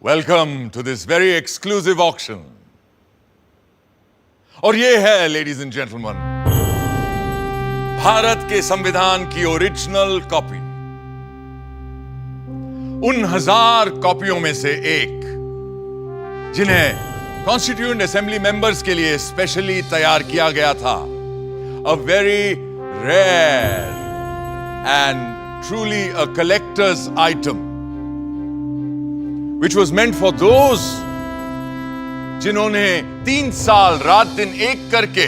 Welcome to this very exclusive auction. और ये है, ladies and gentlemen, भारत के संविधान की ओरिजिनल कॉपी। उन 1000 कॉपियों में से एक जिन्हें कॉन्स्टिट्यूएंट असेंबली मेंबर्स के लिए स्पेशली तैयार किया गया था। A very rare and truly a collector's item, which was meant for those जिन्होंने 3 साल रात दिन एक करके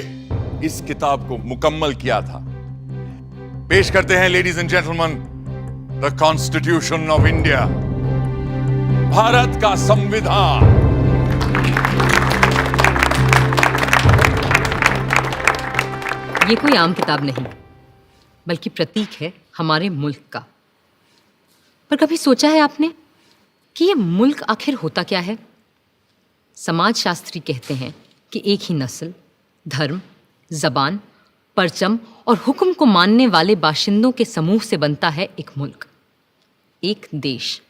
इस किताब को मुकम्मल किया था। पेश करते हैं ladies and gentleman, the constitution of India, Bharat का संविधान। ये कोई आम किताब नहीं, बल्कि प्रतीक है हमारे मुल्क का। पर कभी सोचा है आपने कि ये मुल्क आखिर होता क्या है? समाजशास्त्री कहते हैं कि एक ही नस्ल, धर्म, जबान, परचम और हुक्म को मानने वाले बाशिंदों के समूह से बनता है एक मुल्क, एक देश।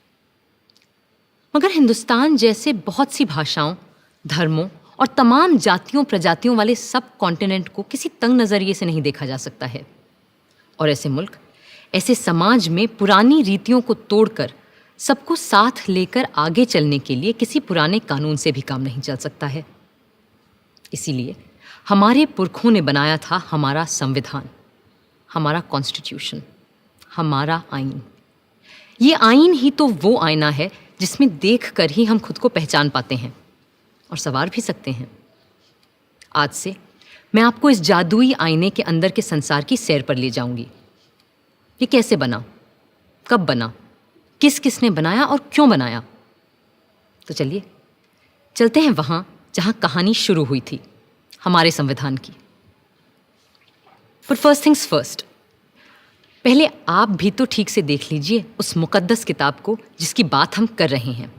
मगर हिंदुस्तान जैसे बहुत सी भाषाओं, धर्मों और तमाम जातियों प्रजातियों वाले सब कॉन्टिनेंट को किसी तंग नज़रिए से नहीं देखा जा सकता है। और ऐसे मुल्क, ऐसे समाज में पुरानी रीतियों को तोड़कर सबको साथ लेकर आगे चलने के लिए किसी पुराने कानून से भी काम नहीं चल सकता है। इसीलिए हमारे पुरखों ने बनाया था हमारा संविधान, हमारा कॉन्स्टिट्यूशन, हमारा आईन। ये आईन ही तो वो आईना है जिसमें देखकर ही हम खुद को पहचान पाते हैं और संवार भी सकते हैं। आज से मैं आपको इस जादुई आईने के अंदर के संसार की सैर पर ले जाऊंगी। ये कैसे बना, कब बना, किस किसने बनाया और क्यों बनाया? तो चलिए चलते हैं वहाँ जहाँ कहानी शुरू हुई थी, हमारे संविधान की। पर फर्स्ट थिंग्स फर्स्ट, पहले आप भी तो ठीक से देख लीजिए उस मुकद्दस किताब को जिसकी बात हम कर रहे हैं।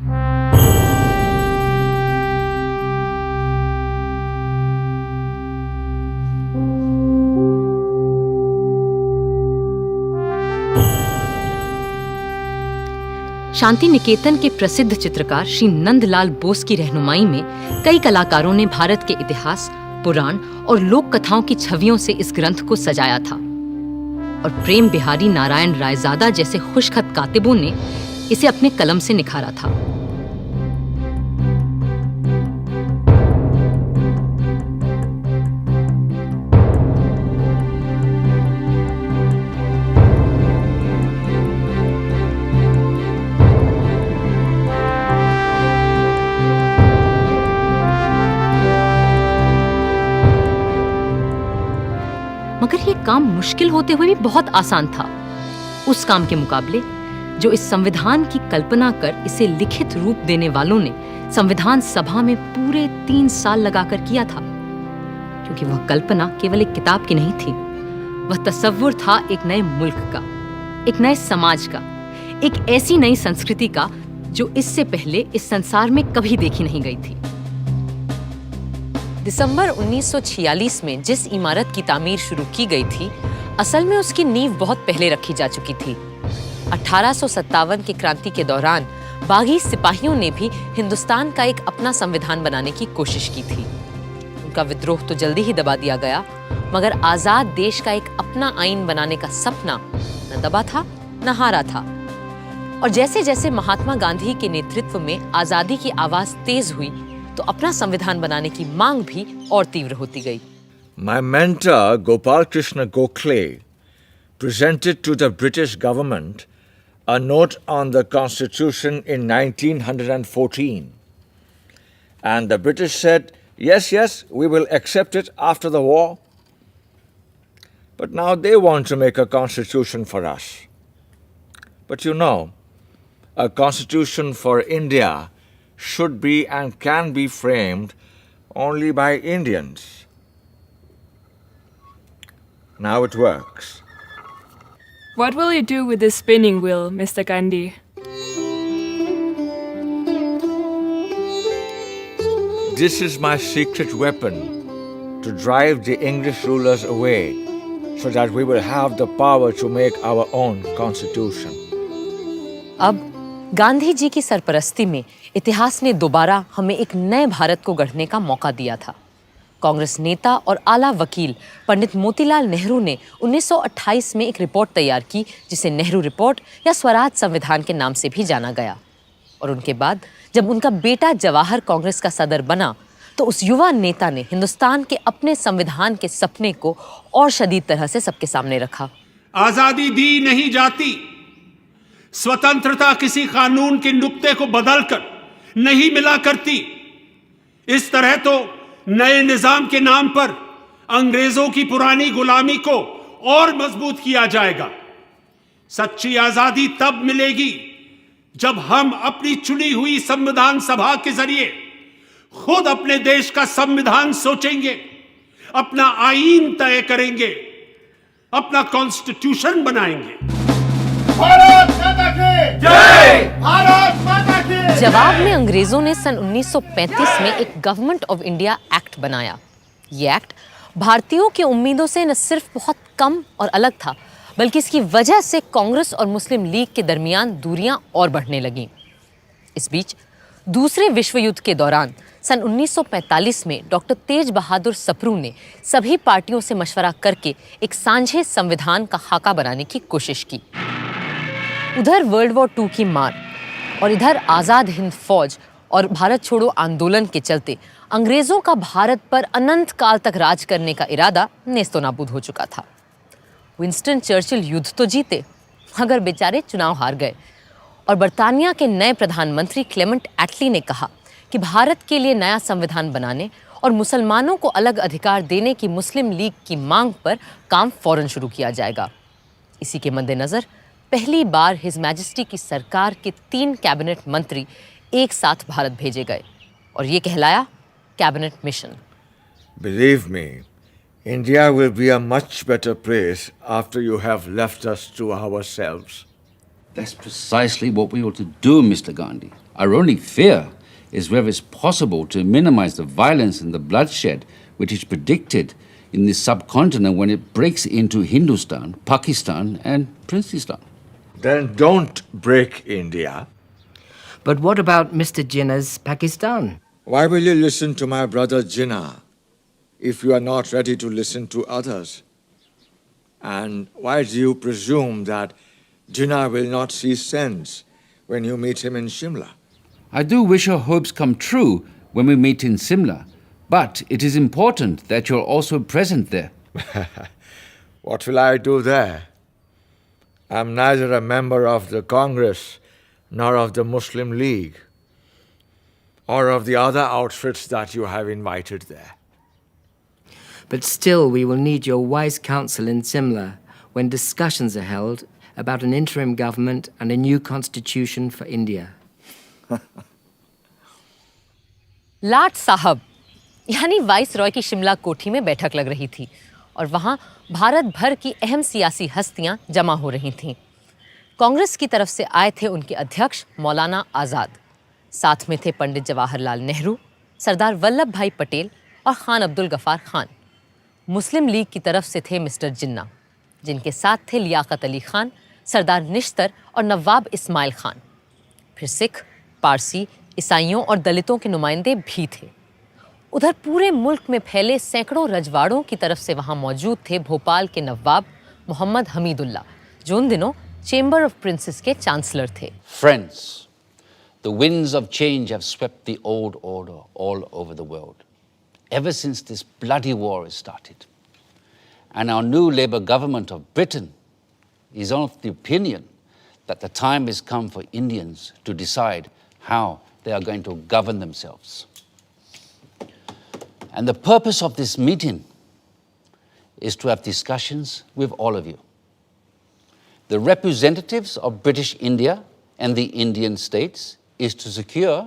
शांति निकेतन के प्रसिद्ध चित्रकार श्री नंदलाल बोस की रहनुमाई में कई कलाकारों ने भारत के इतिहास, पुराण और लोक कथाओं की छवियों से इस ग्रंथ को सजाया था। और प्रेम बिहारी नारायण रायजादा जैसे खुशखत कातिबों ने इसे अपने कलम से निखारा था। मगर ये काम मुश्किल होते हुए भी बहुत आसान था उस काम के मुकाबले जो इस संविधान की कल्पना कर इसे लिखित रूप देने वालों ने संविधान सभा में पूरे 3 साल लगाकर किया था। क्योंकि वह कल्पना केवल एक किताब की नहीं थी, वह तसव्वुर था एक नए मुल्क का, एक नए समाज का, एक ऐसी नई संस्कृति का जो इससे पहले इस संसार में कभी देखी नहीं गई थी। दिसंबर 1946 में जिस इमारत की तामीर शुरू की गई थी, असल में उसकी नींव बहुत पहले रखी जा चुकी थी। 1857 की क्रांति के दौरान बागी सिपाहियों ने भी हिंदुस्तान का एक अपना संविधान बनाने की कोशिश की थी। उनका विद्रोह तो जल्दी ही दबा दिया गया, मगर आजाद देश का एक अपना आईन बनाने का सपना न दबा था न हारा था। और जैसे जैसे महात्मा गांधी के नेतृत्व में आजादी की आवाज तेज हुई, तो अपना संविधान बनाने की मांग भी और तीव्र होती गई। My mentor Gopal Krishna Gokhale presented to the British government a note on the Constitution in 1914, and the British said, yes, we will accept it after the war. But now they want to make a constitution for us. But you know, a constitution for India should be and can be framed only by Indians. Now it works. What will you do with this spinning wheel, Mr. Gandhi? This is my secret weapon to drive the English rulers away so that we will have the power to make our own constitution. अब गांधी जी की सरपरस्ती में इतिहास ने दोबारा हमें एक नए भारत को गढ़ने का मौका दिया था। कांग्रेस नेता और आला वकील पंडित मोतीलाल नेहरू ने 1928 में एक रिपोर्ट तैयार की जिसे नेहरू रिपोर्ट या स्वराज संविधान के नाम से भी जाना गया। और उनके बाद जब उनका बेटा जवाहर कांग्रेस का सदर बना तो उस युवा नेता ने हिंदुस्तान के अपने संविधान के सपने को और शदीद तरह से सबके सामने रखा। आजादी दी नहीं जाती, स्वतंत्रता किसी कानून के नुक्ते को बदलकर नहीं मिला करती। इस तरह तो नए निजाम के नाम पर अंग्रेजों की पुरानी गुलामी को और मजबूत किया जाएगा। सच्ची आजादी तब मिलेगी जब हम अपनी चुनी हुई संविधान सभा के जरिए खुद अपने देश का संविधान सोचेंगे, अपना आईन तय करेंगे, अपना कॉन्स्टिट्यूशन बनाएंगे। भारत माता की जय! भारत माता की जवाब में अंग्रेजों ने सन 1935 में एक गवर्नमेंट ऑफ इंडिया एक्ट बनाया। ये एक्ट भारतीयों की उम्मीदों से न सिर्फ बहुत कम और अलग था, बल्कि इसकी वजह से कांग्रेस और मुस्लिम लीग के दरमियान दूरियां और बढ़ने लगीं। इस बीच दूसरे विश्व युद्ध के दौरान सन 1945 में डॉक्टर तेज बहादुर सप्रू ने सभी पार्टियों से मशवरा करके एक सांझे संविधान का खाका बनाने की कोशिश की। उधर वर्ल्ड वॉर II की मार और इधर आज़ाद हिंद फौज और भारत छोड़ो आंदोलन के चलते अंग्रेजों का भारत पर अनंत काल तक राज करने का इरादा नेस्तो नाबूद हो चुका था। विंस्टन चर्चिल युद्ध तो जीते, मगर बेचारे चुनाव हार गए और बर्तानिया के नए प्रधानमंत्री क्लेमेंट एटली ने कहा कि भारत के लिए नया संविधान बनाने और मुसलमानों को अलग अधिकार देने की मुस्लिम लीग की मांग पर काम फौरन शुरू किया जाएगा। इसी के मद्देनजर पहली बार हिज मैजेस्टी की सरकार के 3 कैबिनेट मंत्री एक साथ भारत भेजे गए और ये कहलाया cabinet mission. Believe me, India will be a much better place after you have left us to ourselves. That's precisely what we ought to do, Mr. Gandhi. Our only fear is whether it's possible to minimize the violence and the bloodshed which is predicted in this subcontinent when it breaks into Hindustan, Pakistan, and Princeton. Then don't break India. But what about Mr. Jinnah's Pakistan? Why will you listen to my brother Jinnah if you are not ready to listen to others? And why do you presume that Jinnah will not see sense when you meet him in Shimla? I do wish your hopes come true when we meet in Simla, but it is important that you're also present there. What will I do there? I'm neither a member of the Congress nor of the Muslim League or of the other outfits that you have invited there. But still, we will need your wise counsel in Simla when discussions are held about an interim government and a new constitution for India. लाट साहब यानी vice Roy की शिमला कोठी में बैठक लग रही थी और वहां भारत भर की अहम सियासी हस्तियां जमा हो रही थीं। कांग्रेस की तरफ से आए थे उनके अध्यक्ष मौलाना आज़ाद, साथ में थे पंडित जवाहरलाल नेहरू, सरदार वल्लभ भाई पटेल और खान अब्दुल गफ्फार खान। मुस्लिम लीग की तरफ से थे मिस्टर जिन्ना, जिनके साथ थे लियाकत अली खान, सरदार निश्तर और नवाब इस्माइल खान। फिर सिख, पारसी, ईसाइयों और दलितों के नुमाइंदे भी थे। उधर पूरे मुल्क में फैले सैकड़ों रजवाड़ों की तरफ से वहां मौजूद थे भोपाल के नवाब मोहम्मद हमीदुल्ला, जो उन दिनों चेंबर ऑफ प्रिंसेस के चांसलर थे। Friends, the winds of change have swept the old order all over the world, ever since this bloody war has started. And our new Labour government of Britain is of the opinion that the time has come for Indians to decide how they are going to govern themselves. And the purpose of this meeting is to have discussions with all of you. The representatives of British India and the Indian states is to secure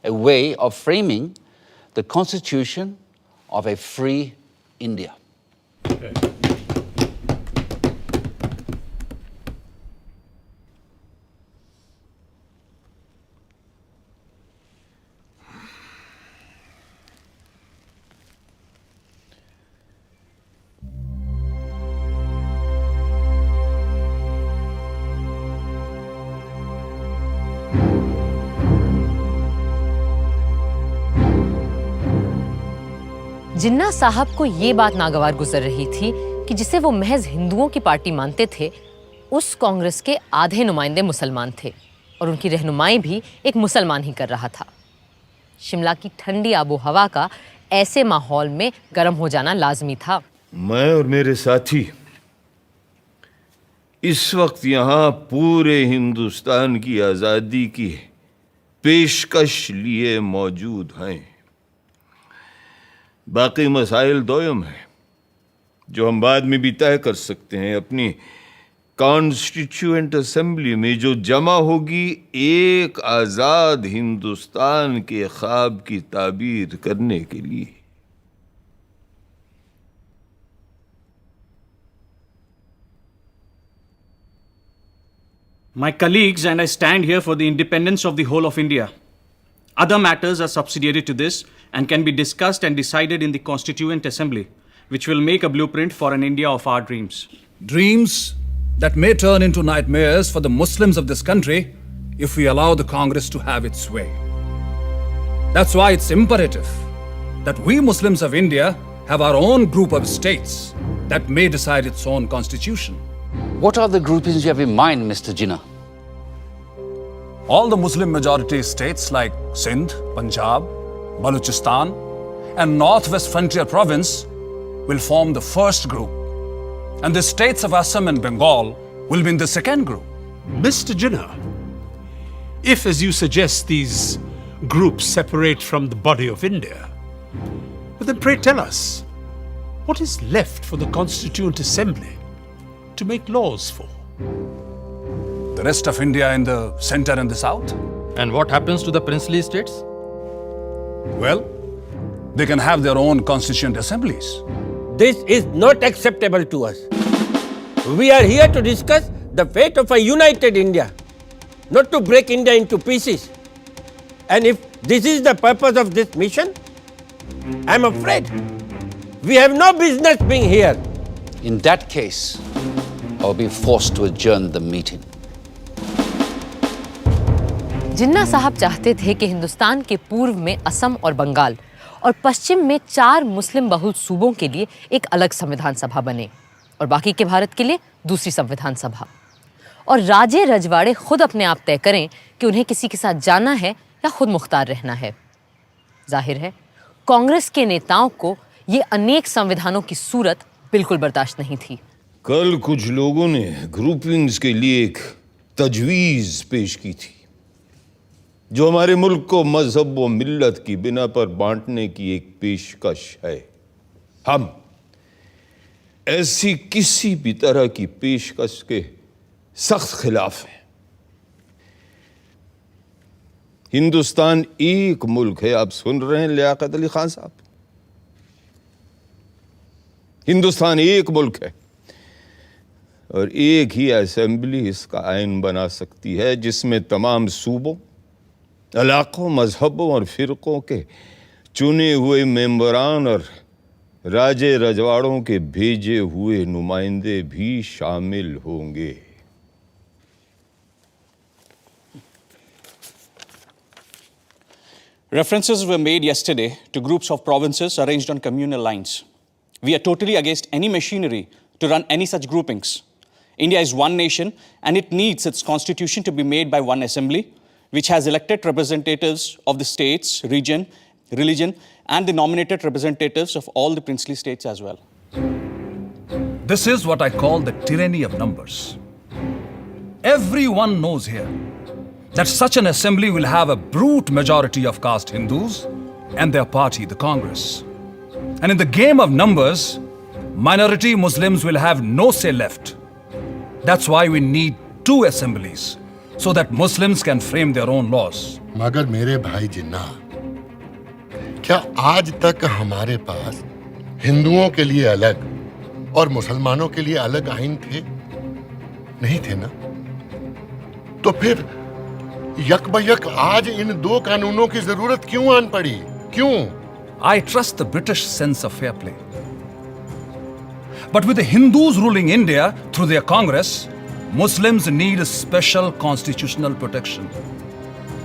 a way of framing the constitution of a free India. जिन्ना साहब को ये बात नागवार गुजर रही थी कि जिसे वो महज हिंदुओं की पार्टी मानते थे, उस कांग्रेस के आधे नुमाइंदे मुसलमान थे और उनकी रहनुमाई भी एक मुसलमान ही कर रहा था। शिमला की ठंडी आबो हवा का ऐसे माहौल में गर्म हो जाना लाजमी था। मैं और मेरे साथी इस वक्त यहाँ पूरे हिंदुस्तान की आज़ादी की पेशकश लिए मौजूद हैं। बाकी मसाइल दोयम हैं जो हम बाद में भी तय कर सकते हैं। अपनी कॉन्स्टिट्यूएंट असेंबली में जो जमा होगी एक आज़ाद हिंदुस्तान के ख्वाब की ताबीर करने के लिए। My colleagues and I stand here for the independence of the whole of India. Other matters are subsidiary to this and can be discussed and decided in the Constituent Assembly, which will make a blueprint for an India of our dreams. Dreams that may turn into nightmares for the Muslims of this country if we allow the Congress to have its way. That's why it's imperative that we Muslims of India have our own group of states that may decide its own constitution. What are the groupings you have in mind, Mr. Jinnah? All the Muslim majority states like Sindh, Punjab, Balochistan, and Northwest Frontier Province will form the first group. And the states of Assam and Bengal will be in the second group. Mr. Jinnah, if, as you suggest, these groups separate from the body of India, but then pray tell us, what is left for the Constituent Assembly to make laws for? The rest of India in the center and the south? And what happens to the princely states? Well, they can have their own constituent assemblies. This is not acceptable to us. We are here to discuss the fate of a united India, not to break India into pieces. And if this is the purpose of this mission, I'm afraid we have no business being here. In that case, I'll be forced to adjourn the meeting. जिन्ना साहब चाहते थे कि हिंदुस्तान के पूर्व में असम और बंगाल और पश्चिम में 4 मुस्लिम बहुल सूबों के लिए एक अलग संविधान सभा बने और बाकी के भारत के लिए दूसरी संविधान सभा, और राजे रजवाड़े खुद अपने आप तय करें कि उन्हें किसी के साथ जाना है या खुद मुख्तार रहना है। जाहिर है कांग्रेस के नेताओं को ये अनेक संविधानों की सूरत बिल्कुल बर्दाश्त नहीं थी। कल कुछ लोगों ने ग्रुपिंग्स के लिए एक तजवीज़ पेश की थी जो हमारे मुल्क को मजहब व मिल्लत की बिना पर बांटने की एक पेशकश है। हम ऐसी किसी भी तरह की पेशकश के सख्त खिलाफ हैं। हिंदुस्तान एक मुल्क है, आप सुन रहे हैं लियाकत अली खान साहब, हिंदुस्तान एक मुल्क है और एक ही असेंबली इसका आइन बना सकती है जिसमें तमाम सूबों, इलाकों, मजहबों और फिरकों के चुने हुए मेंबरान और राजे रजवाड़ों के भेजे हुए नुमाइंदे भी शामिल होंगे। References were made yesterday to groups of provinces arranged on communal lines. We are totally against any machinery to run any such groupings. India is one nation and it needs its constitution to be made by one assembly, which has elected representatives of the states, region, religion, and the nominated representatives of all the princely states as well. This is what I call the tyranny of numbers. Everyone knows here that such an assembly will have a brute majority of caste Hindus and their party, the Congress. And in the game of numbers, minority Muslims will have no say left. That's why we need 2 assemblies, so that Muslims can frame their own laws. मगर मेरे भाई जिन्ना, क्या आज तक हमारे पास हिंदुओं के लिए अलग और मुसलमानों के लिए अलग आइन थे? नहीं थे ना? तो फिर यकबयक आज इन 2 कानूनों की जरूरत क्यों आन पड़ी? क्यों? I trust the British sense of fair play. But with the Hindus ruling India through their Congress, Muslims need a special constitutional protection.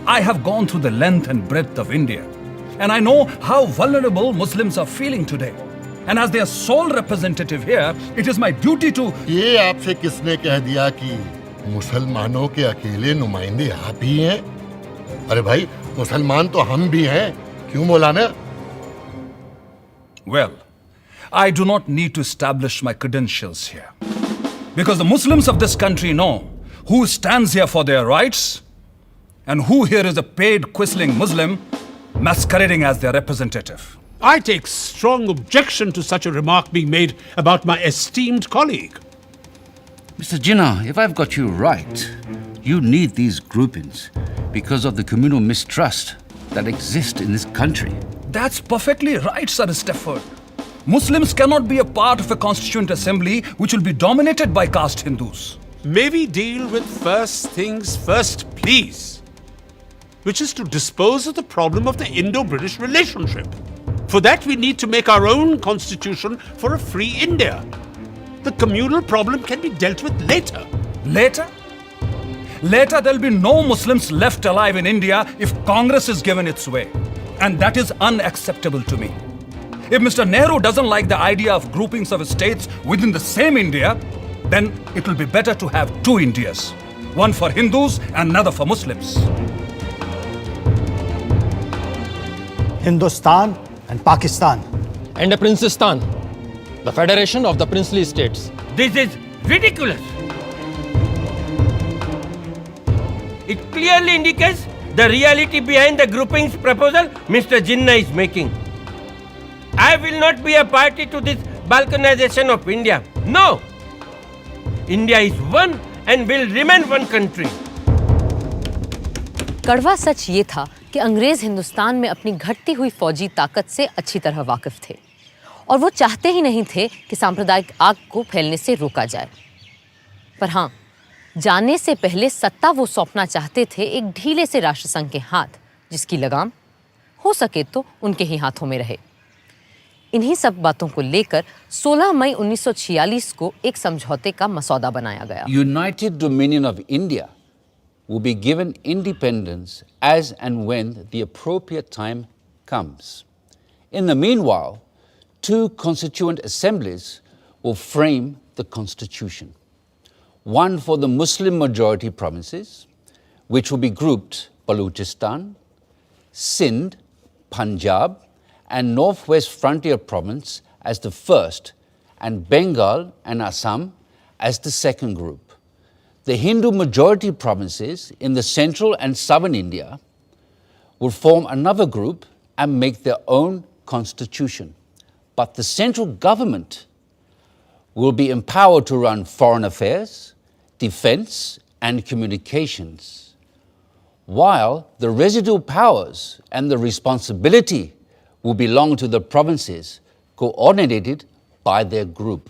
I have gone through the length and breadth of India And I know how vulnerable Muslims are feeling today. And as their sole representative here, it is my duty to... ये आपसे किसने कह दिया कि मुसलमानों के अकेले नुमाइंदे आप ही हैं? अरे भाई, मुसलमान तो हम भी हैं, क्यों मौलाना? Well, I do not need to establish my credentials here. Because the Muslims of this country know who stands here for their rights and who here is a paid quisling Muslim masquerading as their representative. I take strong objection to such a remark being made about my esteemed colleague. Mr. Jinnah, if I've got you right, you need these groupings because of the communal mistrust that exists in this country. That's perfectly right, Sir Stafford. Muslims cannot be a part of a constituent assembly which will be dominated by caste Hindus. May we deal with first things first, please, which is to dispose of the problem of the Indo-British relationship. For that, we need to make our own constitution for a free India. The communal problem can be dealt with later. Later? Later, there'll be no Muslims left alive in India if Congress is given its way. And that is unacceptable to me. If Mr. Nehru doesn't like the idea of groupings of states within the same India, then it will be better to have two Indias. One for Hindus and another for Muslims. Hindustan and Pakistan. And a Princestan, the federation of the princely states. This is ridiculous. It clearly indicates the reality behind the groupings proposal Mr. Jinnah is making. I will not be a party to this balkanization of India. No! India is one and will remain one country. कड़वा सच ये था कि अंग्रेज हिंदुस्तान में अपनी घटती हुई फौजी ताकत से अच्छी तरह वाकिफ थे और वो चाहते ही नहीं थे कि सांप्रदायिक आग को फैलने से रोका जाए। पर हाँ, जाने से पहले सत्ता वो सौंपना चाहते थे एक ढीले से राष्ट्रसंघ के हाथ, जिसकी लगाम हो सके तो उनके ही हाथों में रहे। इन्हीं सब बातों को लेकर 16 मई 1946 को एक समझौते का मसौदा बनाया गया। United Dominion of India will be given independence as and when the appropriate time comes. In the meanwhile, two constituent assemblies will frame the constitution. One for the Muslim majority provinces, which will be grouped Balochistan, Sindh, Punjab, and Northwest Frontier Province as the first, and Bengal and Assam as the second group. The Hindu majority provinces in the central and southern India will form another group and make their own constitution. But the central government will be empowered to run foreign affairs, defense, and communications, while the residual powers and the responsibility will belong to the provinces coordinated by their group.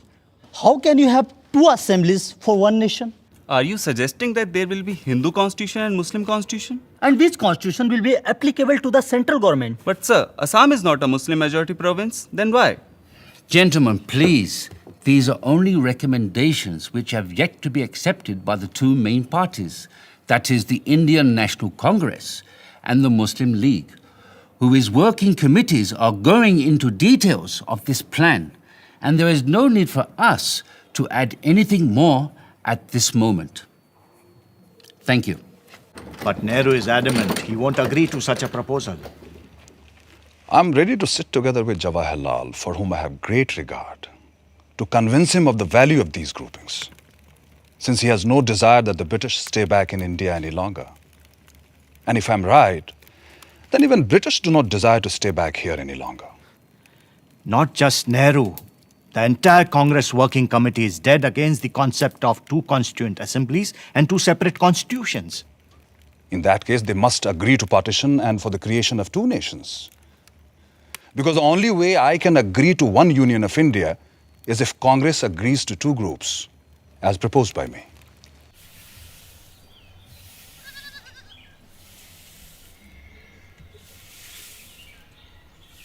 How can you have two assemblies for one nation? Are you suggesting that there will be Hindu constitution and Muslim constitution? And which constitution will be applicable to the central government? But sir, Assam is not a Muslim majority province. Then why? Gentlemen, please, these are only recommendations which have yet to be accepted by the two main parties, that is the Indian National Congress and the Muslim League, whose working committees are going into details of this plan, and there is no need for us to add anything more at this moment. Thank you. But Nehru is adamant he won't agree to such a proposal. I'm ready to sit together with Jawaharlal, for whom I have great regard, to convince him of the value of these groupings, since he has no desire that the British stay back in India any longer. And if I'm right, then even British do not desire to stay back here any longer. Not just Nehru. The entire Congress Working Committee is dead against the concept of two constituent assemblies and two separate constitutions. In that case, they must agree to partition and for the creation of two nations. Because the only way I can agree to one union of India is if Congress agrees to two groups, as proposed by me.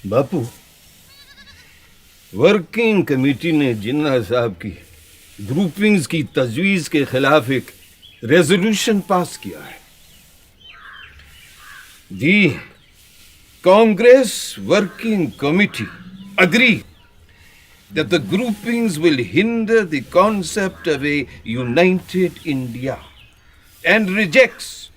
Bapu, working committee ने जिन्ना साहब की groupings की तजवीज़ के खिलाफ एक resolution pass किया है। Congress Working Committee agree that the groupings will hinder the concept of a united India and rejects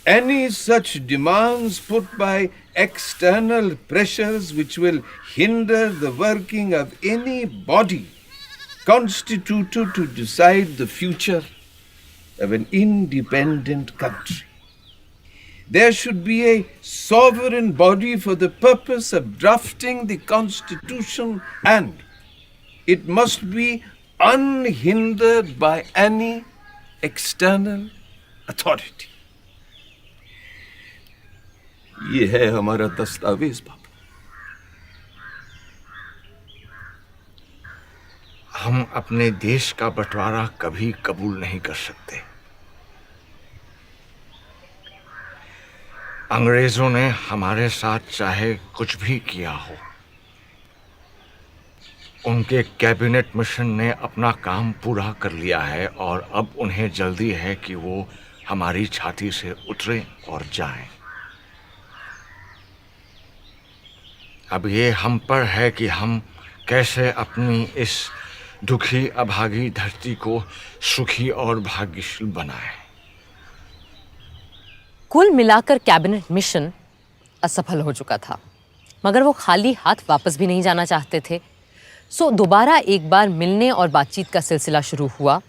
any such demands put by external pressures which will hinder the working of any body constituted to decide the future of an independent country. There should be a sovereign body for the purpose of drafting the Constitution, and it must be unhindered by any external authority. ये है हमारा दस्तावेज बाबू। हम अपने देश का बंटवारा कभी कबूल नहीं कर सकते। अंग्रेजों ने हमारे साथ चाहे कुछ भी किया हो, उनके कैबिनेट मिशन ने अपना काम पूरा कर लिया है और अब उन्हें जल्दी है कि वो हमारी छाती से उतरे और जाएं। अब ये हम पर है कि हम कैसे अपनी इस दुखी अभागी धरती को सुखी और भाग्यशील बनाएं। कुल मिलाकर कैबिनेट मिशन असफल हो चुका था, मगर वो खाली हाथ वापस भी नहीं जाना चाहते थे। सो दोबारा एक बार मिलने और बातचीत का सिलसिला शुरू हुआ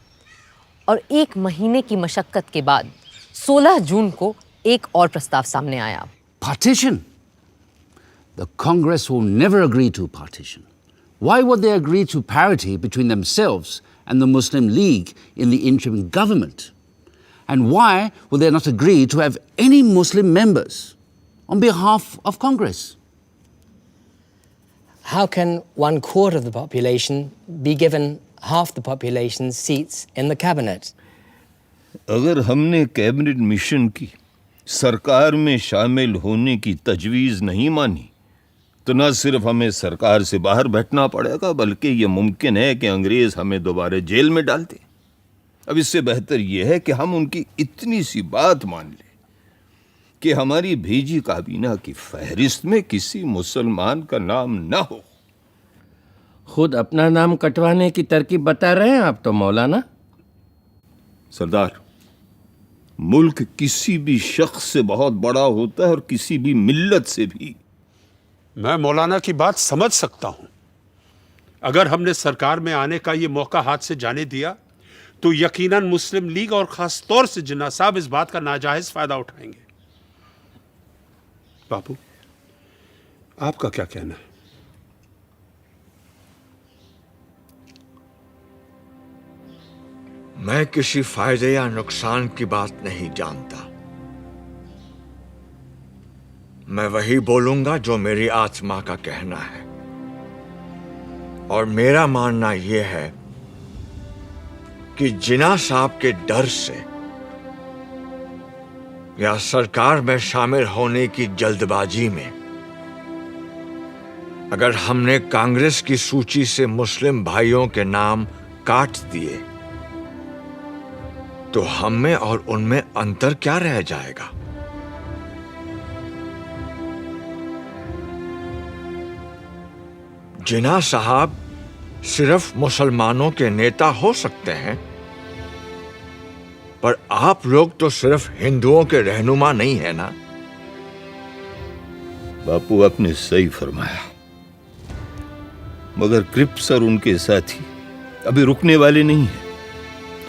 और 1 महीने की मशक्कत के बाद 16 जून को एक और प्रस्ताव सामने आया। Partition? The Congress will never agree to partition. Why would they agree to parity between themselves and the Muslim League in the interim government? And why will they not agree to have any Muslim members on behalf of Congress? How can 1/4 of the population be given half the population's seats in the cabinet? अगर हमने cabinet mission की सरकार में शामिल होने की तजवीज़ नहीं मानी तो न सिर्फ हमें सरकार से बाहर बैठना पड़ेगा, बल्कि ये मुमकिन है कि अंग्रेज हमें दोबारा जेल में डाल दें। अब इससे बेहतर यह है कि हम उनकी इतनी सी बात मान लें कि हमारी भेजी काबीना की फहरिस्त में किसी मुसलमान का नाम ना हो। खुद अपना नाम कटवाने की तरकीब बता रहे हैं आप तो मौलाना। सरदार, मुल्क किसी भी शख्स से बहुत बड़ा होता है और किसी भी मिल्लत से भी। मैं मौलाना की बात समझ सकता हूं। अगर हमने सरकार में आने का ये मौका हाथ से जाने दिया तो यकीनन मुस्लिम लीग और खास तौर से जिन्ना साहब इस बात का नाजायज फायदा उठाएंगे। बापू, आपका क्या कहना है? मैं किसी फायदे या नुकसान की बात नहीं जानता। मैं वही बोलूंगा जो मेरी आत्मा का कहना है, और मेरा मानना यह है कि जिन्ना साहब के डर से या सरकार में शामिल होने की जल्दबाजी में अगर हमने कांग्रेस की सूची से मुस्लिम भाइयों के नाम काट दिए तो हम में और उनमें अंतर क्या रह जाएगा? जिन्ना साहब सिर्फ मुसलमानों के नेता हो सकते हैं, पर आप लोग तो सिर्फ हिंदुओं के रहनुमा नहीं है ना। बापू, आपने सही फरमाया, मगर क्रिप्स और उनके साथी अभी रुकने वाले नहीं हैं,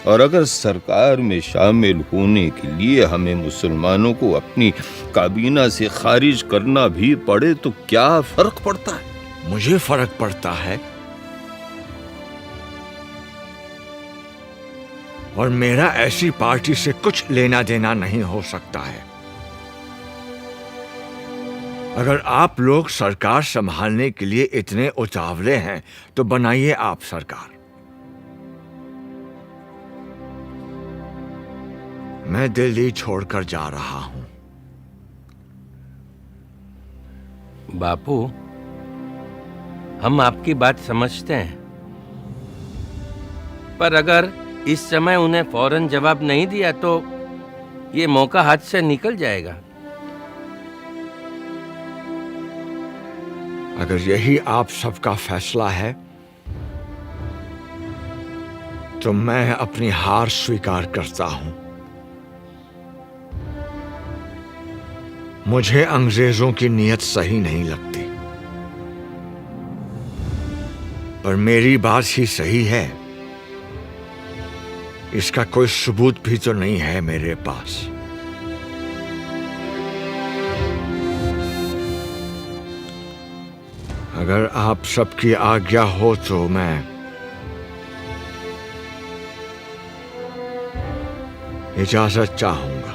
और अगर सरकार में शामिल होने के लिए हमें मुसलमानों को अपनी काबीना से खारिज करना भी पड़े तो क्या फर्क पड़ता है? मुझे फर्क पड़ता है, और मेरा ऐसी पार्टी से कुछ लेना देना नहीं हो सकता है। अगर आप लोग सरकार संभालने के लिए इतने उतावले हैं तो बनाइए आप सरकार। मैं दिल्ली छोड़कर जा रहा हूं। बापू, हम आपकी बात समझते हैं, पर अगर इस समय उन्हें फौरन जवाब नहीं दिया तो ये मौका हाथ से निकल जाएगा। अगर यही आप सबका फैसला है तो मैं अपनी हार स्वीकार करता हूं। मुझे अंग्रेजों की नीयत सही नहीं लगती, पर मेरी बात ही सही है। इसका कोई सबूत भी तो नहीं है मेरे पास। अगर आप सबकी आज्ञा हो तो मैं इजाजत चाहूंगा।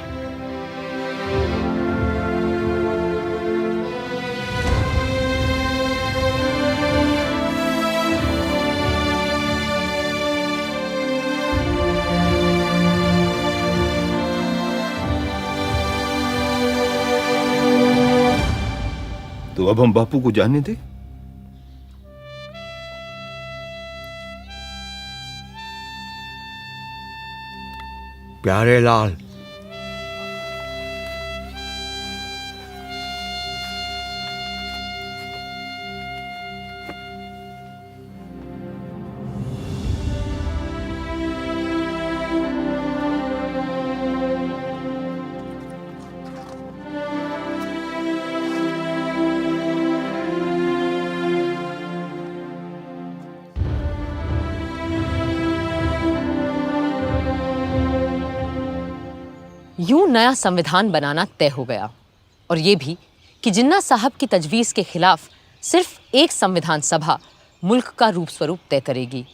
तो अब हम बापू को जाने दें। प्यारे लाल, यूं नया संविधान बनाना तय हो गया, और ये भी कि जिन्ना साहब की तजवीज़ के खिलाफ सिर्फ एक संविधान सभा मुल्क का रूप स्वरूप तय करेगी।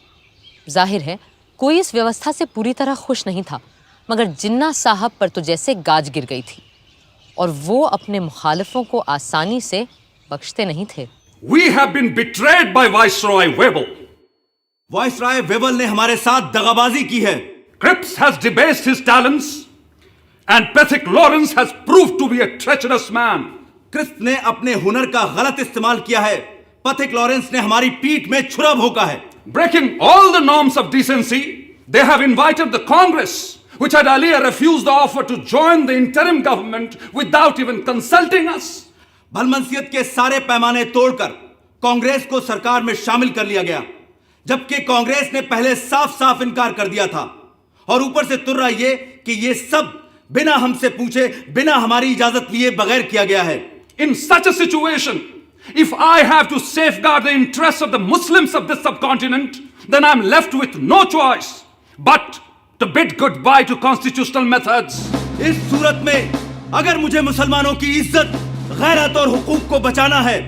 जाहिर है कोई इस व्यवस्था से पूरी तरह खुश नहीं था, मगर जिन्ना साहब पर तो जैसे गाज गिर गई थी, और वो अपने मुखालिफों को आसानी से बख्शते नहीं थे। We have been betrayed by Viceroy Webel. Viceroy Wavell ने हमारे साथ दगाबाजी की है। Cripps has debased his talents, and Pethick Lawrence has proved to be a treacherous man. Crisp ने अपने हुनर का गलत इस्तेमाल किया है। पथिक लॉरेंस ने हमारी पीठ में छुरा भोंका है। Breaking all the norms of decency, they have invited the Congress, which had earlier refused the offer to join the interim government without even consulting us. भलमनसियत के सारे पैमाने तोड़कर कांग्रेस को सरकार में शामिल कर लिया गया, जबकि कांग्रेस ने पहले साफ साफ इनकार कर दिया था। और ऊपर से तुर्रा ये कि ये सब बिना हमसे पूछे, बिना हमारी इजाजत लिए बगैर किया गया है। In such a situation, if I have to safeguard the interests of the Muslims of this subcontinent, then I'm left with no choice but to bid goodbye to constitutional methods. इस सूरत में अगर मुझे मुसलमानों की इज्जत, गैरत और हुकूक को बचाना है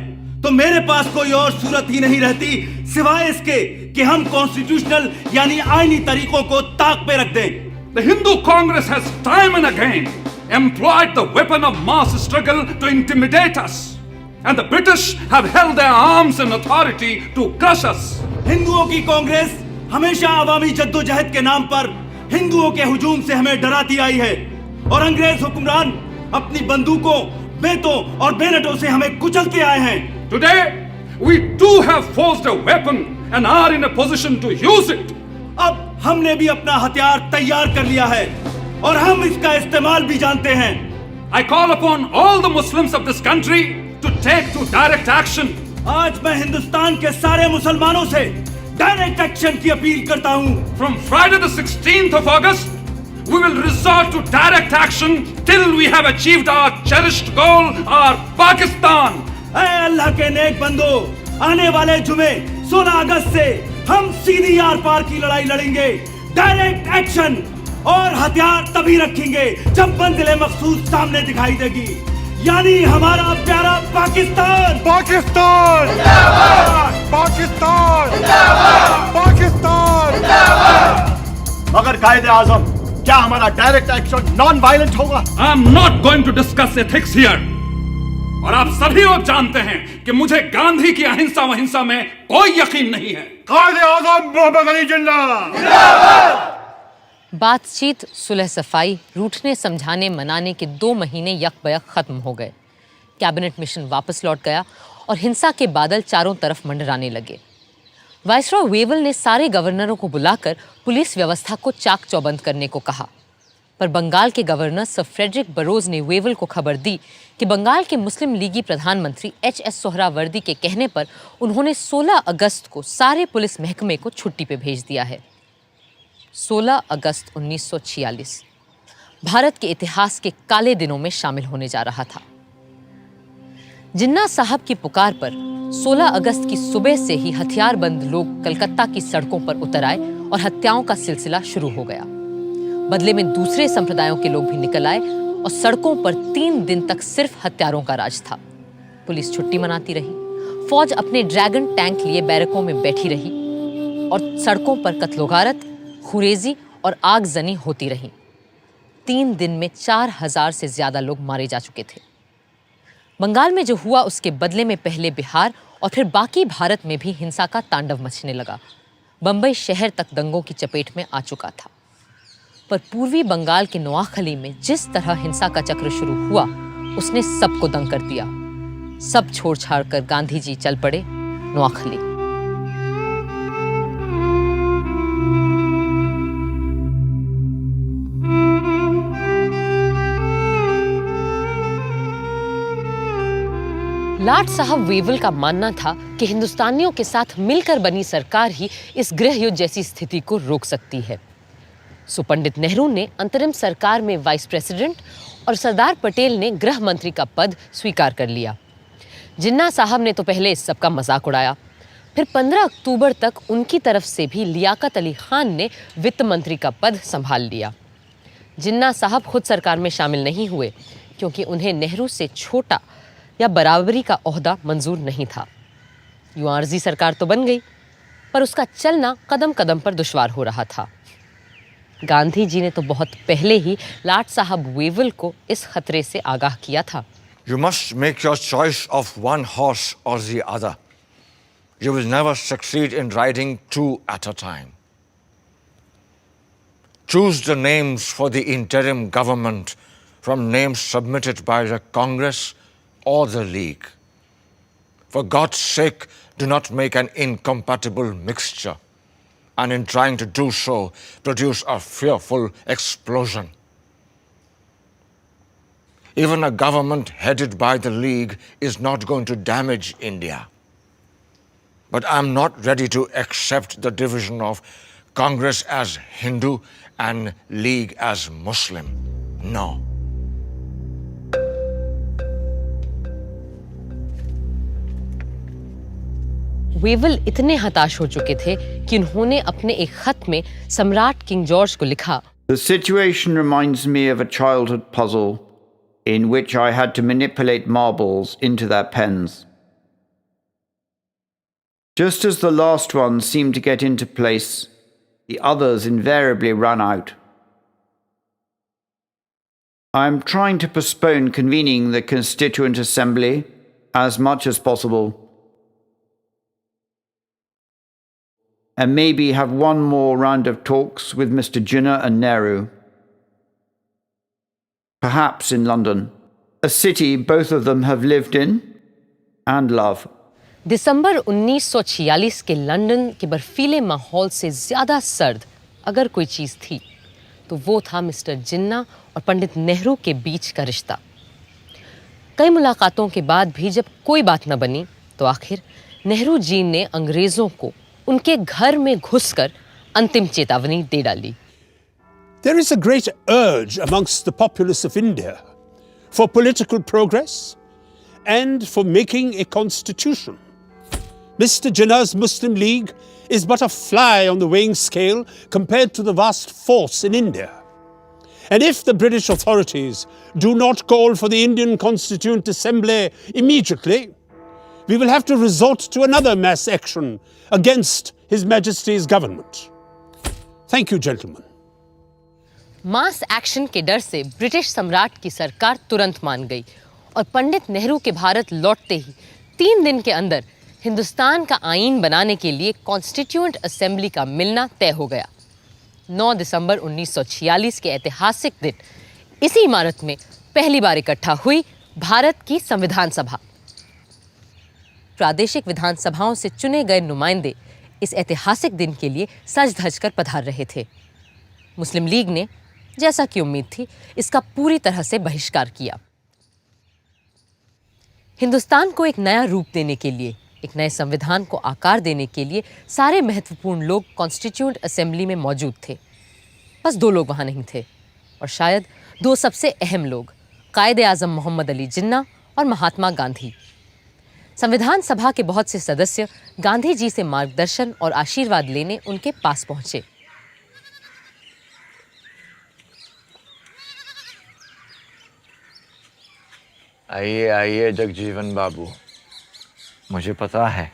तो मेरे पास कोई और सूरत ही नहीं रहती सिवाय इसके कि हम कॉन्स्टिट्यूशनल यानी आईनी तरीकों को ताक पे रख दें। The Hindu Congress has time and again employed the weapon of mass struggle to intimidate us, and the British have held their arms in authority to crush us. हिंदुओं की कांग्रेस हमेशा अवामी जद्दोजहद के नाम पर हिंदुओं के हुजूम से हमें डराती आई है, और अंग्रेज हुक्मरान अपनी बंदूकों, बेतों और बेनटों से हमें कुचलते आए हैं। Today, we too have forged a weapon and are in a position to use it. अब हमने भी अपना हथियार तैयार कर लिया है और हम इसका इस्तेमाल भी जानते हैं। I call upon all the Muslims of this country to take to direct action. आज मैं हिंदुस्तान के सारे मुसलमानों से डायरेक्ट एक्शन की अपील करता हूँ। From Friday the 16th of August, we will resort to direct action till we have achieved our cherished goal, our Pakistan. ऐ अल्लाह के नेक बंदो, आने वाले जुमे 16 अगस्त से हम सीधी आर पार की लड़ाई लड़ेंगे। डायरेक्ट एक्शन और हथियार तभी रखेंगे जब मंजिल मखसूस सामने दिखाई देगी, यानी हमारा प्यारा पाकिस्तान। पाकिस्तान पाकिस्तान पाकिस्तान। मगर कायदे आजम, क्या हमारा डायरेक्ट एक्शन नॉन वायलेंट होगा? I am not going to discuss ethics here. और आप सभी लोग जानते हैं कि मुझे गांधी की अहिंसा वहिंसा में कोई यकीन नहीं है। कायदे आजम मोहम्मद अली जिन्ना। बातचीत, सुलह सफाई, रूठने समझाने मनाने के 2 महीने यकबयक खत्म हो गए। कैबिनेट मिशन वापस लौट गया और हिंसा के बादल चारों तरफ मंडराने लगे। वाइसरॉय वेवल ने सारे गवर्नरों को बुलाकर पुलिस व्यवस्था को चाक चौबंद करने को कहा। पर बंगाल के गवर्नर सर फ्रेडरिक बरोज ने वेवल को खबर दी कि बंगाल के मुस्लिम लीगी प्रधानमंत्री एच.एस. सोहरावर्दी के कहने पर उन्होंने 16 अगस्त को सारे पुलिस महकमे को छुट्टी पे भेज दिया है। 16 अगस्त 1946 भारत के इतिहास के काले दिनों में शामिल होने जा रहा था। जिन्ना साहब की पुकार पर 16 अगस्त की सुबह से ही हथियारबंद लोग कलकत्ता की सड़कों पर उतर आए और हत्याओं का सिलसिला शुरू हो गया। बदले में दूसरे संप्रदायों के लोग भी निकल आए और सड़कों पर 3 दिन तक सिर्फ हत्यारों का राज था। पुलिस छुट्टी मनाती रही, फौज अपने ड्रैगन टैंक लिए बैरकों में बैठी रही और सड़कों पर कत्लोगारत, खुरेजी और आगजनी होती रही। 3 दिन में 4000 से ज्यादा लोग मारे जा चुके थे। बंगाल में जो हुआ उसके बदले में पहले बिहार और फिर बाकी भारत में भी हिंसा का तांडव मचने लगा। बंबई शहर तक दंगों की चपेट में आ चुका था। पर पूर्वी बंगाल के नोआखली में जिस तरह हिंसा का चक्र शुरू हुआ उसने सबको दंग कर दिया। सब छोड़ छाड़ कर गांधी जी चल पड़े नोआखली। लाट साहब वेवल का मानना था कि हिंदुस्तानियों के साथ मिलकर बनी सरकार ही इस गृह युद्ध जैसी स्थिति को रोक सकती है। सो पंडित नेहरू ने अंतरिम सरकार में वाइस प्रेसिडेंट और सरदार पटेल ने गृह मंत्री का पद स्वीकार कर लिया। जिन्ना साहब ने तो पहले इस सब का मजाक उड़ाया, फिर 15 अक्टूबर तक उनकी तरफ से भी लियाकत अली खान ने वित्त मंत्री का पद संभाल लिया। जिन्ना साहब खुद सरकार में शामिल नहीं हुए क्योंकि उन्हें नेहरू से छोटा या बराबरी का ओहदा मंजूर नहीं था। यूं आर्जी सरकार तो बन गई, पर उसका चलना कदम कदम पर दुश्वार हो रहा था। गांधी जी ने तो बहुत पहले ही लाट साहब वेवल को इस खतरे से आगाह किया था। You must make your choice of one horse or the other. You will never succeed in riding 2 at a time. Choose the names for the interim government from names submitted by the Congress or the League. For God's sake, do not make an incompatible mixture, and in trying to do so, produce a fearful explosion. Even a government headed by the League is not going to damage India. But I'm not ready to accept the division of Congress as Hindu and League as Muslim. No. Wavell इतने हताश हो चुके थे कि उन्होंने अपने एक खत में सम्राट किंग जॉर्ज को लिखा, The situation reminds me of a childhood puzzle in which I had to manipulate marbles into their pens. Just as the last one seemed to get into place, the others invariably ran out. I am trying to postpone convening the Constituent Assembly as much as possible, and maybe have one more round of talks with Mr. Jinnah and Nehru. Perhaps in London, a city both of them have lived in and love. दिसंबर 1946 के London के बर्फीले माहौल से ज्यादा सर्द अगर कोई चीज थी तो वो था मिस्टर जिन्ना और पंडित नेहरू के बीच का रिश्ता। कई मुलाकातों के बाद भी जब कोई बात न बनी तो आखिर नेहरू जी ने अंग्रेजों को उनके घर में घुसकर अंतिम चेतावनी दे डाली। There is a great urge amongst the populace of India for political progress and for making a constitution. Mr. Jinnah's Muslim League is but a fly on the weighing scale compared to the vast force in India. And if the British authorities do not call for the Indian Constituent Assembly immediately, we will have to resort to another mass action against His Majesty's government. Thank you, gentlemen. Mass action के डर से British सम्राट की सरकार तुरंत मान गई और पंडित नेहरू के भारत लौटते ही 3 दिन के अंदर हिंदुस्तान का आईन बनाने के लिए कॉन्स्टिट्यूएंट असेंबली का मिलना तय हो गया। 9 दिसंबर 1946 के ऐतिहासिक दिन इसी इमारत में पहली बार इकट्ठा हुई भारत की संविधान सभा। प्रादेशिक विधानसभाओं से चुने गए नुमाइंदे इस ऐतिहासिक दिन के लिए सज धज कर पधार रहे थे। मुस्लिम लीग ने जैसा कि उम्मीद थी, इसका पूरी तरह से बहिष्कार किया। हिंदुस्तान को एक नया रूप देने के लिए, एक नए संविधान को आकार देने के लिए सारे महत्वपूर्ण लोग कॉन्स्टिट्यूएंट असेंबली में मौजूद थे। बस 2 लोग वहां नहीं थे, और शायद 2 सबसे अहम लोग, कायदे आजम मोहम्मद अली जिन्ना और महात्मा गांधी। संविधान सभा के बहुत से सदस्य गांधी जी से मार्गदर्शन और आशीर्वाद लेने उनके पास पहुंचे। आइए आइए जगजीवन बाबू, मुझे पता है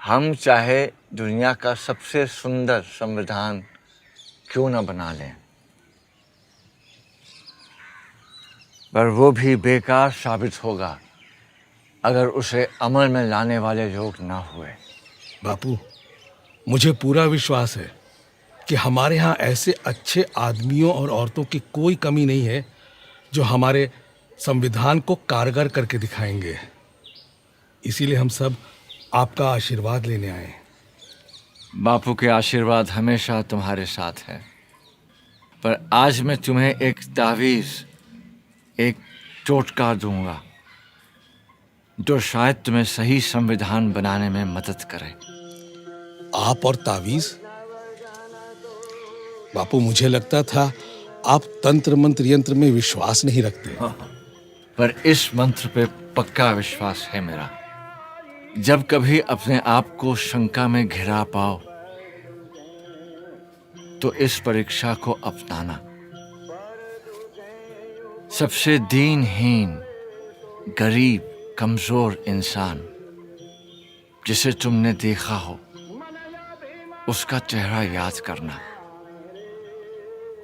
हम चाहे दुनिया का सबसे सुंदर संविधान क्यों न बना लें, पर वो भी बेकार साबित होगा अगर उसे अमल में लाने वाले लोग ना हुए। बापू, मुझे पूरा विश्वास है कि हमारे यहाँ ऐसे अच्छे आदमियों और औरतों की कोई कमी नहीं है जो हमारे संविधान को कारगर करके दिखाएंगे। इसीलिए हम सब आपका आशीर्वाद लेने आए। बापू के आशीर्वाद हमेशा तुम्हारे साथ है, पर आज मैं तुम्हें एक तावीज़, एक टोटका दूंगा जो शायद तुम्हें सही संविधान बनाने में मदद करे। आप और तावीज़? बापू, मुझे लगता था आप तंत्र मंत्र यंत्र में विश्वास नहीं रखते। पर इस मंत्र पे पक्का विश्वास है मेरा। जब कभी अपने आप को शंका में घिरा पाओ तो इस परीक्षा को अपनाना। सबसे दीनहीन, गरीब, कमजोर इंसान जिसे तुमने देखा हो, उसका चेहरा याद करना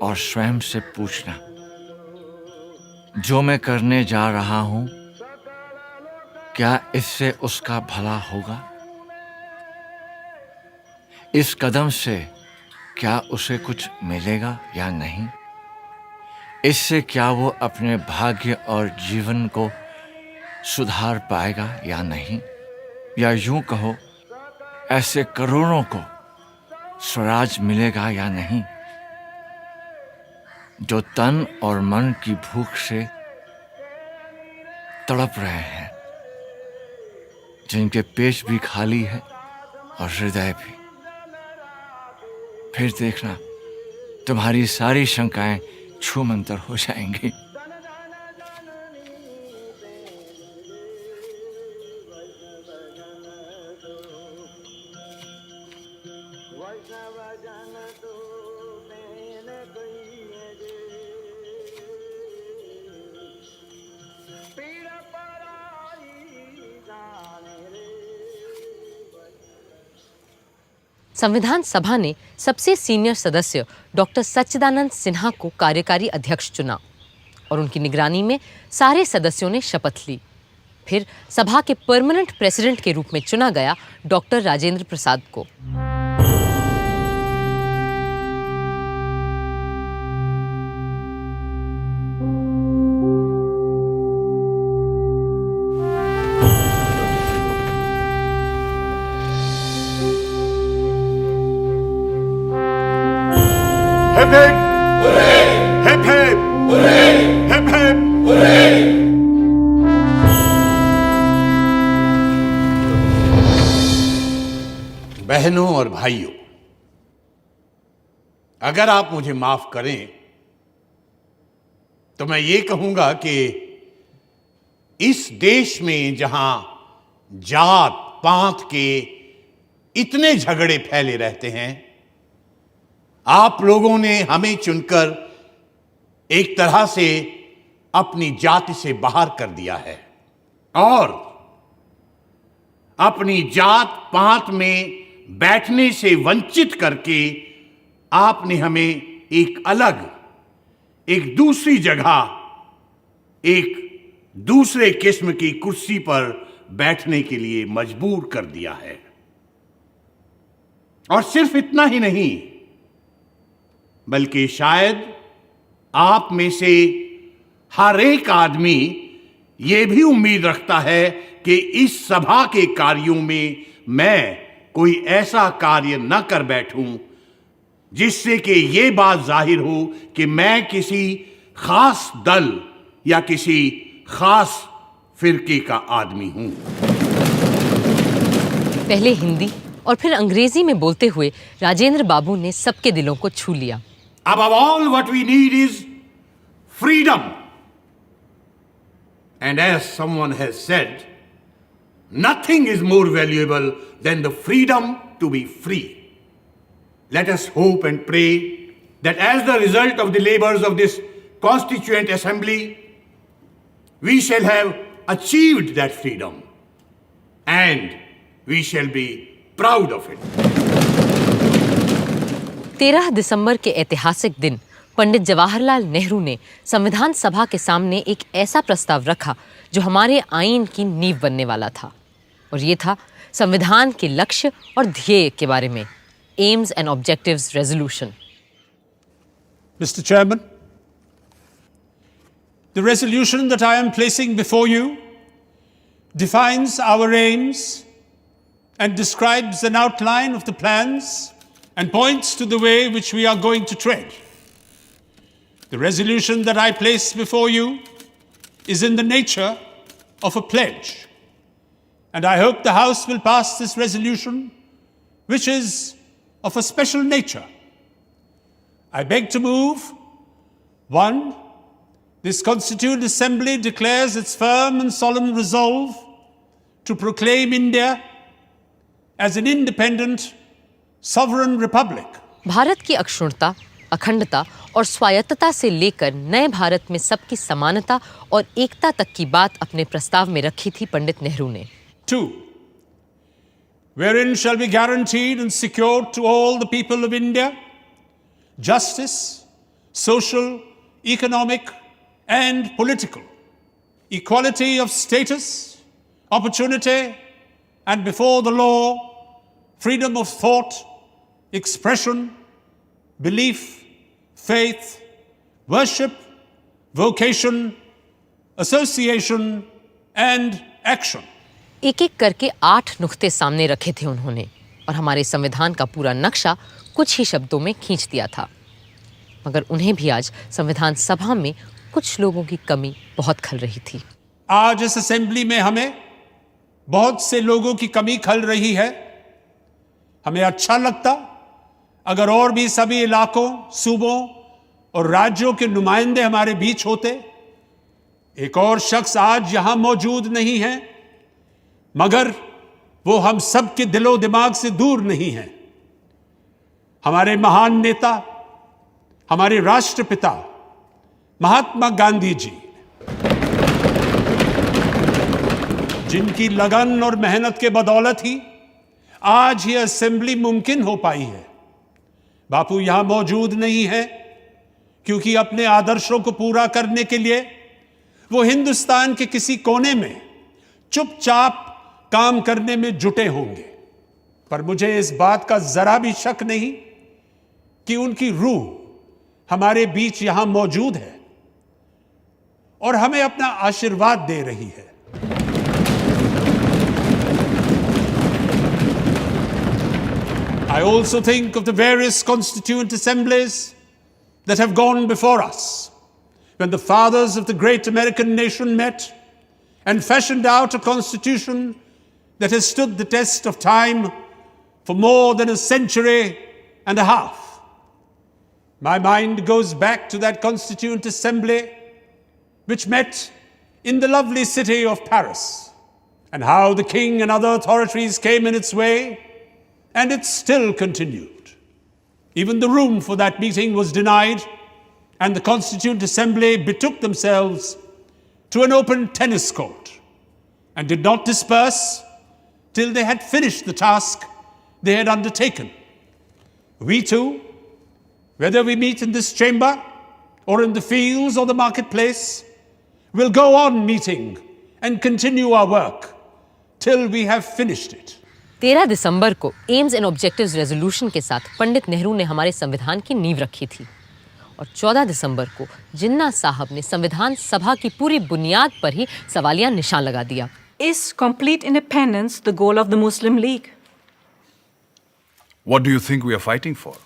और स्वयं से पूछना, जो मैं करने जा रहा हूं, क्या इससे उसका भला होगा? इस कदम से क्या उसे कुछ मिलेगा या नहीं? इससे क्या वो अपने भाग्य और जीवन को सुधार पाएगा या नहीं? या यूं कहो, ऐसे करोड़ों को स्वराज मिलेगा या नहीं जो तन और मन की भूख से तड़प रहे हैं, जिनके पेट भी खाली है और हृदय भी। फिर देखना, तुम्हारी सारी शंकाएं छूमंतर हो जाएंगी। संविधान सभा ने सबसे सीनियर सदस्य डॉक्टर सच्चिदानंद सिन्हा को कार्यकारी अध्यक्ष चुना और उनकी निगरानी में सारे सदस्यों ने शपथ ली। फिर सभा के परमानेंट प्रेसिडेंट के रूप में चुना गया डॉक्टर राजेंद्र प्रसाद को। Hip hip! Hooray! Hip hip! Hooray! Hip hip! Hooray! बहनों और भाइयों, अगर आप मुझे माफ करें तो मैं ये कहूंगा कि इस देश में जहां जात पात के इतने झगड़े फैले रहते हैं, आप लोगों ने हमें चुनकर एक तरह से अपनी जाति से बाहर कर दिया है और अपनी जात पात में बैठने से वंचित करके आपने हमें एक अलग, एक दूसरी जगह, एक दूसरे किस्म की कुर्सी पर बैठने के लिए मजबूर कर दिया है। और सिर्फ इतना ही नहीं, बल्कि शायद आप में से हर एक आदमी यह भी उम्मीद रखता है कि इस सभा के कार्यों में मैं कोई ऐसा कार्य न कर बैठूं जिससे कि ये बात जाहिर हो कि मैं किसी खास दल या किसी खास फिरके का आदमी हूं। पहले हिंदी और फिर अंग्रेजी में बोलते हुए राजेंद्र बाबू ने सबके दिलों को छू लिया। Above all, what we need is freedom. And as someone has said, nothing is more valuable than the freedom to be free. Let us hope and pray that as the result of the labors of this Constituent Assembly, we shall have achieved that freedom and we shall be proud of it. 13 दिसंबर के ऐतिहासिक दिन पंडित जवाहरलाल नेहरू ने संविधान सभा के सामने एक ऐसा प्रस्ताव रखा जो हमारे आईन की नींव बनने वाला था, और ये था संविधान के लक्ष्य और ध्येय के बारे में, AIIMS and objectives resolution. Mr. Chairman, the resolution that I am placing before you defines our aims and describes an outline of the plans and points to the way which we are going to tread. The resolution that I place before you is in the nature of a pledge, and I hope the House will pass this resolution, which is of a special nature. I beg to move, 1, this Constituent Assembly declares its firm and solemn resolve to proclaim India as an independent, sovereign republic. Bharat की अक्षुण्णता, अखंडता और स्वायत्तता से लेकर नए भारत में सबकी समानता और एकता तक की बात अपने प्रस्ताव में रखी थी पंडित नेहरू ने। 2, wherein shall be guaranteed and secured to all the people of India justice, social, economic, and political, equality of status, opportunity, and before the law, freedom of thought, expression, belief, faith, worship, vocation, association, and action. एक एक करके 8 नुक्ते सामने रखे थे उन्होंने, और हमारे संविधान का पूरा नक्शा कुछ ही शब्दों में खींच दिया था। मगर उन्हें भी आज संविधान सभा में कुछ लोगों की कमी बहुत खल रही थी। आज इस असेंबली में हमें बहुत से लोगों की कमी खल रही है। हमें अच्छा लगता अगर और भी सभी इलाकों, सूबों और राज्यों के नुमाइंदे हमारे बीच होते। एक और शख्स आज यहां मौजूद नहीं है, मगर वो हम सब के दिलो दिमाग से दूर नहीं है। हमारे महान नेता, हमारे राष्ट्रपिता महात्मा गांधी जी, जिनकी लगन और मेहनत के बदौलत ही आज ये असेंबली मुमकिन हो पाई है। बापू यहां मौजूद नहीं है क्योंकि अपने आदर्शों को पूरा करने के लिए वो हिंदुस्तान के किसी कोने में चुपचाप काम करने में जुटे होंगे। पर मुझे इस बात का जरा भी शक नहीं कि उनकी रूह हमारे बीच यहां मौजूद है और हमें अपना आशीर्वाद दे रही है। I also think of the various constituent assemblies that have gone before us, when the fathers of the great American nation met and fashioned out a constitution that has stood the test of time for more than a century and a half. My mind goes back to that Constituent Assembly which met in the lovely city of Paris, and how the king and other authorities came in its way, and it still continued. Even the room for that meeting was denied, and the Constituent Assembly betook themselves to an open tennis court and did not disperse till they had finished the task they had undertaken. We too, whether we meet in this chamber or in the fields or the marketplace, will go on meeting and continue our work till we have finished it. 13 दिसंबर को AIIMS and objectives resolution के साथ पंडित नेहरू ने हमारे संविधान की नींव रखी थी, और 14 दिसंबर को जिन्ना साहब ने संविधान सभा की पूरी बुनियाद पर ही सवालिया निशान लगा दिया। Is complete independence the goal of the Muslim League? What do you think we are fighting for?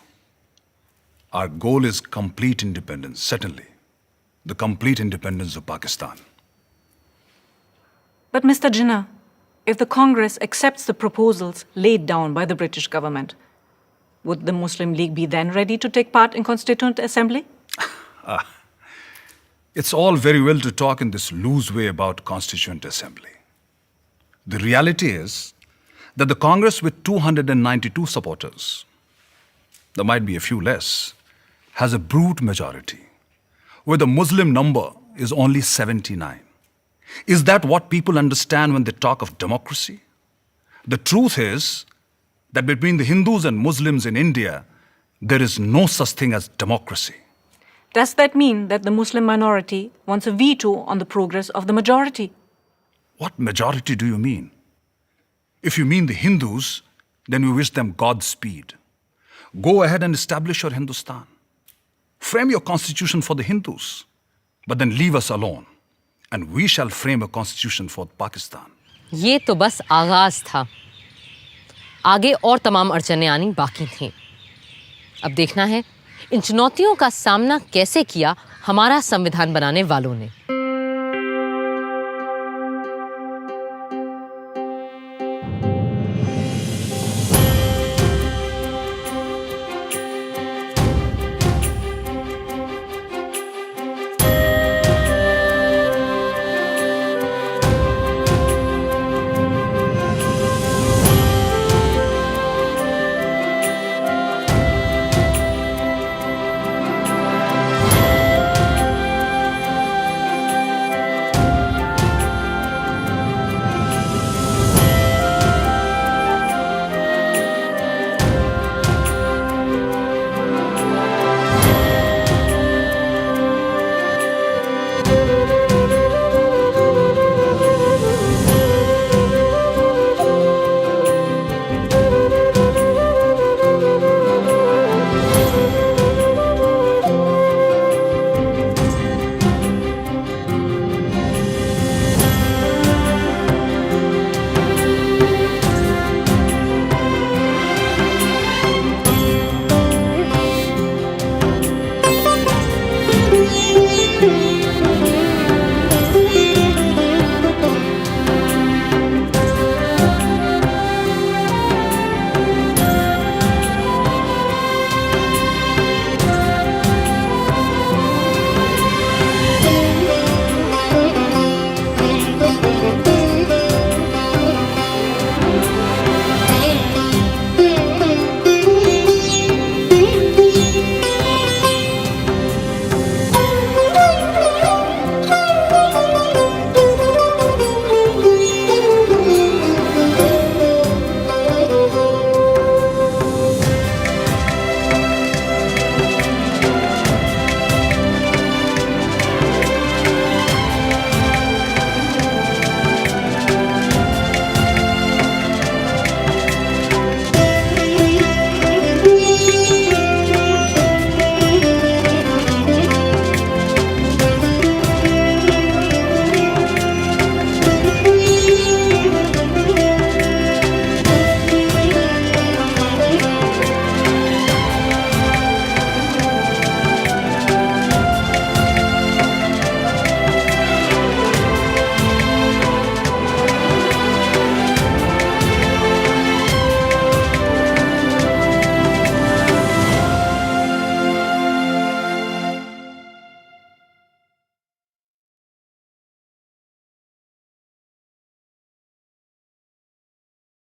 Our goal is complete independence, certainly. The complete independence of Pakistan. But Mr. Jinnah, if the Congress accepts the proposals laid down by the British government, would the Muslim League be then ready to take part in Constituent Assembly? It's all very well to talk in this loose way about Constituent Assembly. The reality is that the Congress with 292 supporters, there might be a few less, has a brute majority, where the Muslim number is only 79. Is that what people understand when they talk of democracy? The truth is that between the Hindus and Muslims in India, there is no such thing as democracy. Does that mean that the Muslim minority wants a veto on the progress of the majority? What majority do you mean? If you mean the Hindus, then we wish them Godspeed. Go ahead and establish your Hindustan. Frame your constitution for the Hindus, but then leave us alone, and we shall frame a constitution for Pakistan. ये तो बस आगाज था। आगे और तमाम अड़चनें आनी बाकी थीं। अब देखना है इन चुनौतियों का सामना कैसे किया हमारा संविधान बनाने वालों ने।